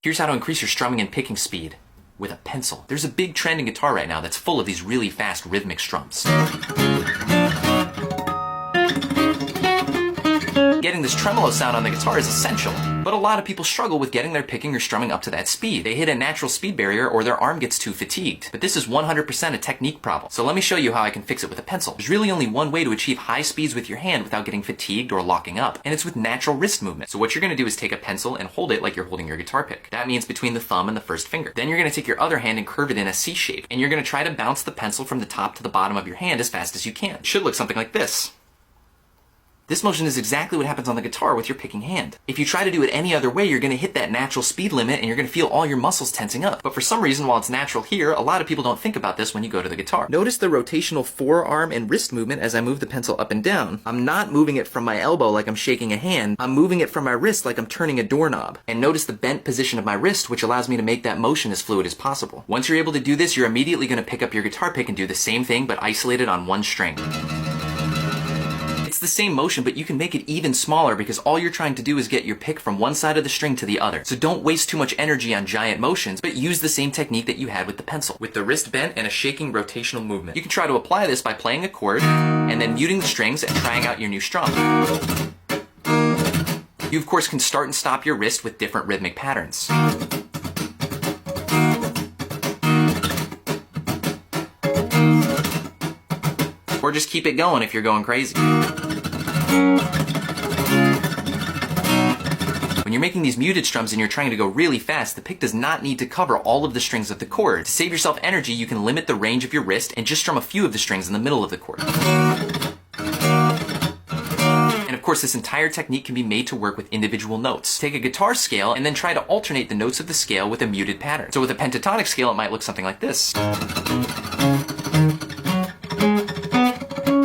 Here's how to increase your strumming and picking speed with a pencil. There's a big trend in guitar right now that's full of these really fast rhythmic strums. Getting this tremolo sound on the guitar is essential, but a lot of people struggle with getting their picking or strumming up to that speed. They hit a natural speed barrier or their arm gets too fatigued. But this is 100% a technique problem. So let me show you how I can fix it with a pencil. There's really only one way to achieve high speeds with your hand without getting fatigued or locking up, and it's with natural wrist movement. So what you're going to do is take a pencil and hold it like you're holding your guitar pick. That means between the thumb and the first finger. Then you're going to take your other hand and curve it in a C shape, and you're going to try to bounce the pencil from the top to the bottom of your hand as fast as you can. It should look something like this. This motion is exactly what happens on the guitar with your picking hand. If you try to do it any other way, you're going to hit that natural speed limit and you're going to feel all your muscles tensing up. But for some reason, while it's natural here, a lot of people don't think about this when you go to the guitar. Notice the rotational forearm and wrist movement as I move the pencil up and down. I'm not moving it from my elbow like I'm shaking a hand. I'm moving it from my wrist like I'm turning a doorknob. And notice the bent position of my wrist, which allows me to make that motion as fluid as possible. Once you're able to do this, you're immediately going to pick up your guitar pick and do the same thing, but isolated on one string. It's the same motion, but you can make it even smaller because all you're trying to do is get your pick from one side of the string to the other. So don't waste too much energy on giant motions, but use the same technique that you had with the pencil, with the wrist bent and a shaking rotational movement. You can try to apply this by playing a chord and then muting the strings and trying out your new strum. You of course can start and stop your wrist with different rhythmic patterns. Or just keep it going if you're going crazy. When you're making these muted strums and you're trying to go really fast, the pick does not need to cover all of the strings of the chord. To save yourself energy, you can limit the range of your wrist and just strum a few of the strings in the middle of the chord. And of course, this entire technique can be made to work with individual notes. Take a guitar scale and then try to alternate the notes of the scale with a muted pattern. So with a pentatonic scale, it might look something like this.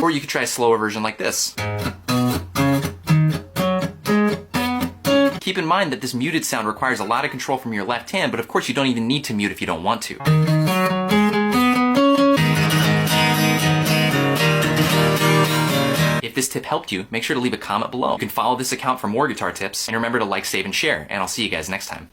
Or you could try a slower version like this. Keep in mind that this muted sound requires a lot of control from your left hand, but of course you don't even need to mute if you don't want to. If this tip helped you, make sure to leave a comment below. You can follow this account for more guitar tips, and remember to like, save, and share, and I'll see you guys next time.